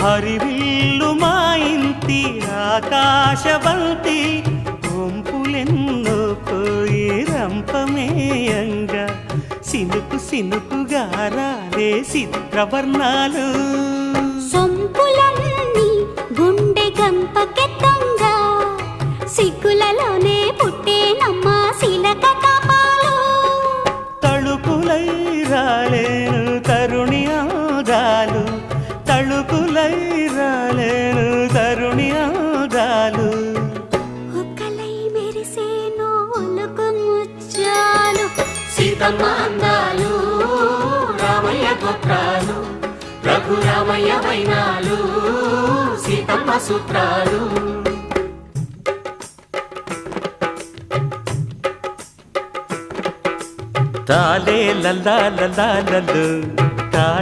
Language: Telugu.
హరివిల్లు మా ఇంటి ఆకాశవంతి గుంపులెన్నో పోయి రంపమేయంగా సినుకు సినుకుగా రాలే చిత్రవర్ణాలు సొంపులన్నీ గుండె గంపకెత్తంగా సిగ్గులలోనే పుట్టేనమ్మా శిలక కాపాలు తళుకులై రాలేను తరుణి ఆదాలు తళుకులై రాలేను తరుణి ఆదాలు ఒక్కలై మెరిసేను ఒలుకు ముచ్చాలు సీతమ్మ అందాలు రామయ్య గోత్రాలు రఘురామయ్య వైనాలు సీతమ్మ సూత్రాలు తాలే లల్లా లల్లా లల్లు తాలే